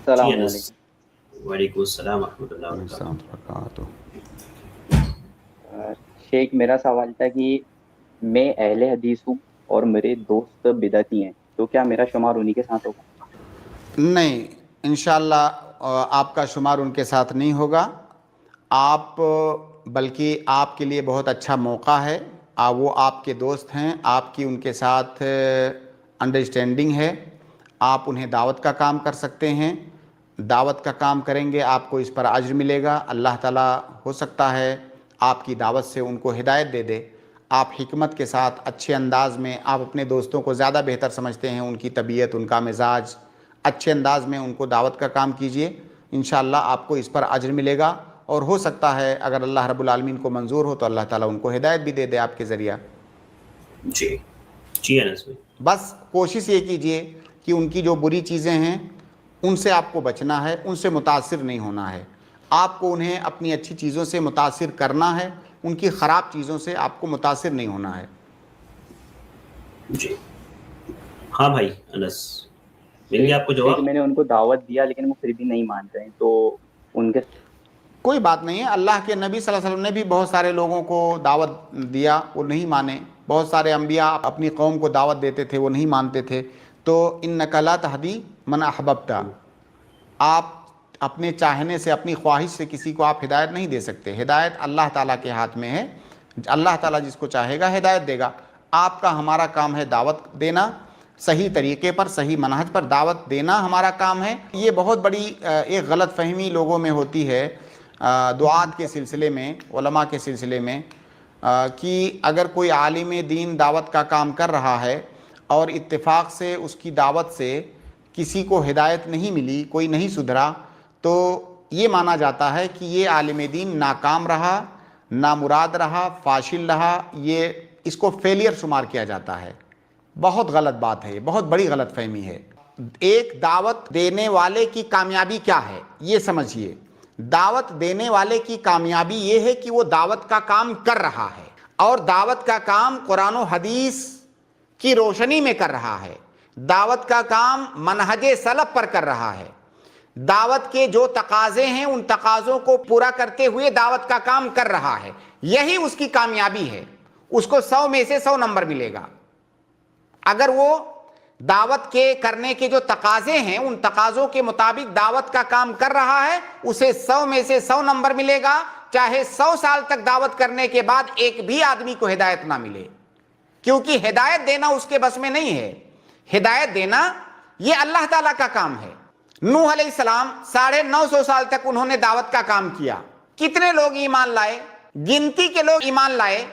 جی السلام انس، علیکم۔ وعلیکم السلام ورحمۃ اللہ وبرکاتہ۔ السلام وبرکاتہ۔ شیخ، میرا سوال تھا کہ میں اہل حدیث ہوں اور میرے دوست بدعتی ہیں، تو کیا میرا شمار انہی کے ساتھ ہوگا؟ نہیں، انشاءاللہ آپ کا شمار ان کے ساتھ نہیں ہوگا۔ آپ بلکہ آپ کے لیے بہت اچھا موقع ہے، وہ آپ کے دوست ہیں، آپ کی ان کے ساتھ انڈرسٹینڈنگ ہے، آپ انہیں دعوت کا کام کر سکتے ہیں۔ دعوت کا کام کریں گے، آپ کو اس پر اجر ملے گا۔ اللہ تعالیٰ ہو سکتا ہے آپ کی دعوت سے ان کو ہدایت دے دے۔ آپ حکمت کے ساتھ اچھے انداز میں، آپ اپنے دوستوں کو زیادہ بہتر سمجھتے ہیں، ان کی طبیعت، ان کا مزاج، اچھے انداز میں ان کو دعوت کا کام کیجئے۔ انشاءاللہ آپ کو اس پر اجر ملے گا، اور ہو سکتا ہے اگر اللہ رب العالمین کو منظور ہو تو اللہ تعالیٰ ان کو ہدایت بھی دے دے آپ کے ذریعہ۔ جی جی انس بھائی، بس کوشش یہ کیجئے کہ ان کی جو بری چیزیں ہیں ان سے آپ کو بچنا ہے، ان سے متاثر نہیں ہونا ہے۔ آپ کو انہیں اپنی اچھی چیزوں سے متاثر کرنا ہے، ان کی خراب چیزوں سے آپ کو متاثر نہیں ہونا ہے۔ جی ہاں بھائی انس، مل گیا آپ کو شیخ، جواب؟ میں نے ان کو دعوت دیا لیکن وہ پھر بھی نہیں مان رہے ہیں، تو ان کے کوئی بات نہیں ہے، اللہ کے نبی صلی اللہ علیہ وسلم نے بھی بہت سارے لوگوں کو دعوت دیا، وہ نہیں مانے۔ بہت سارے انبیاء اپنی قوم کو دعوت دیتے تھے، وہ نہیں مانتے تھے۔ تو اِنَّکَ لَا تَهْدِی مَنْ أَحْبَبْتَ، آپ اپنے چاہنے سے، اپنی خواہش سے کسی کو آپ ہدایت نہیں دے سکتے۔ ہدایت اللہ تعالیٰ کے ہاتھ میں ہے، اللہ تعالیٰ جس کو چاہے گا ہدایت دے گا۔ آپ کا، ہمارا کام ہے دعوت دینا، صحیح طریقے پر، صحیح منہج پر دعوت دینا ہمارا کام ہے۔ یہ بہت بڑی ایک غلط فہمی لوگوں میں ہوتی ہے دعات کے سلسلے میں، علماء کے سلسلے میں، کہ اگر کوئی عالم دین دعوت کا کام کر رہا ہے اور اتفاق سے اس کی دعوت سے کسی کو ہدایت نہیں ملی، کوئی نہیں سدھرا، تو یہ مانا جاتا ہے کہ یہ عالم دین ناکام رہا، نامراد رہا، فاشل رہا، یہ اس کو فیلئر شمار کیا جاتا ہے۔ بہت غلط بات ہے، بہت بڑی غلط فہمی ہے۔ ایک دعوت دینے والے کی کامیابی کیا ہے یہ سمجھیے۔ دعوت دینے والے کی کامیابی یہ ہے کہ وہ دعوت کا کام کر رہا ہے، اور دعوت کا کام قرآن و حدیث کی روشنی میں کر رہا ہے، دعوت کا کام منہج سلف پر کر رہا ہے، دعوت کے جو تقاضے ہیں ان تقاضوں کو پورا کرتے ہوئے دعوت کا کام کر رہا ہے، یہی اس کی کامیابی ہے۔ اس کو 100 میں سے 100 نمبر ملے گا۔ اگر وہ دعوت کے کرنے کے جو تقاضے ہیں ان تقاضوں کے مطابق دعوت کا کام کر رہا ہے، اسے 100 میں سے 100 نمبر ملے گا، چاہے 100 سال تک دعوت کرنے کے بعد ایک بھی آدمی کو ہدایت نہ ملے، کیونکہ ہدایت دینا اس کے بس میں نہیں ہے۔ ہدایت دینا یہ اللہ تعالیٰ کا کام ہے۔ نوح علیہ السلام 950 سال تک انہوں نے دعوت کا کام کیا، کتنے لوگ ایمان لائے؟ گنتی کے لوگ ایمان لائے۔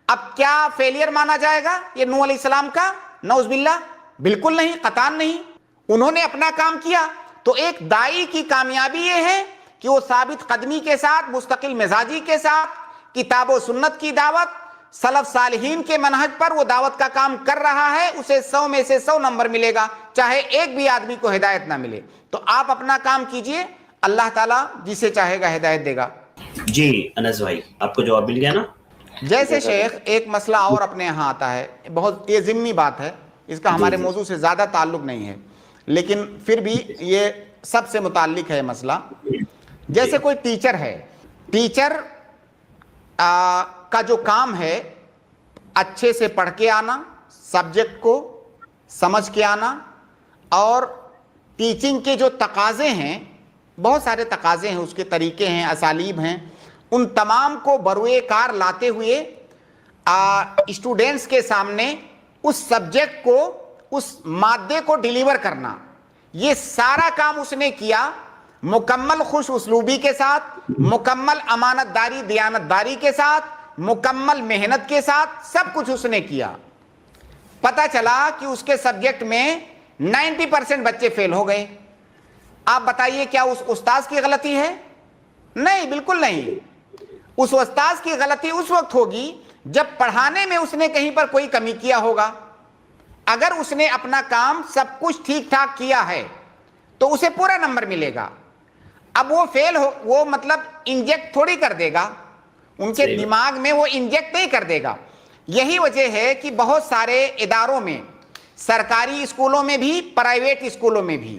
اب کیا فیلئر مانا جائے گا یہ نوح علیہ السلام کا؟ نعوذ باللہ، بالکل نہیں، قطعاً نہیں۔ انہوں نے اپنا کام کیا۔ تو ایک داعی کی کامیابی یہ ہے کہ وہ ثابت قدمی کے ساتھ، مستقل مزاجی کے ساتھ، کتاب و سنت کی دعوت، سلف صالحین کے منہج پر وہ دعوت کا کام کر رہا ہے، اسے 100 میں سے 100 نمبر ملے گا، چاہے ایک بھی آدمی کو ہدایت نہ ملے۔ تو آپ اپنا کام کیجئے، اللہ تعالیٰ جسے چاہے گا ہدایت دے گا۔ جی انس بھائی، آپ کو جواب مل گیا نا؟ جیسے شیخ ایک مسئلہ اور اپنے یہاں آتا ہے، بہت یہ ضمنی بات ہے، اس کا ہمارے موضوع سے زیادہ تعلق نہیں ہے، لیکن پھر بھی یہ سب سے متعلق ہے مسئلہ۔ جیسے کوئی ٹیچر ہے، ٹیچر کا جو کام ہے اچھے سے پڑھ کے آنا، سبجیکٹ کو سمجھ کے آنا، اور ٹیچنگ کے جو تقاضے ہیں، بہت سارے تقاضے ہیں، اس کے طریقے ہیں، اسالیب ہیں، ان تمام کو بروئے کار لاتے ہوئے اسٹوڈنٹس کے سامنے اس سبجیکٹ کو، اس مادے کو ڈیلیور کرنا، یہ سارا کام اس نے کیا مکمل خوش اسلوبی کے ساتھ، مکمل امانت داری، دیانت داری کے ساتھ، مکمل محنت کے ساتھ، سب کچھ اس نے کیا۔ پتہ چلا کہ اس کے سبجیکٹ میں 90% بچے فیل ہو گئے۔ آپ بتائیے کیا اس استاذ کی غلطی ہے؟ نہیں، بالکل نہیں۔ اس استاذ کی غلطی اس وقت ہوگی جب پڑھانے میں اس نے کہیں پر کوئی کمی کیا ہوگا۔ اگر اس نے اپنا کام سب کچھ ٹھیک ٹھاک کیا ہے تو اسے پورا نمبر ملے گا۔ اب وہ فیل ہو، وہ مطلب انجیکٹ تھوڑی کر دے گا، ان کے دماغ میں وہ انجیکٹ نہیں کر دے گا۔ یہی وجہ ہے کہ بہت سارے اداروں میں، سرکاری اسکولوں میں بھی، پرائیویٹ اسکولوں میں بھی،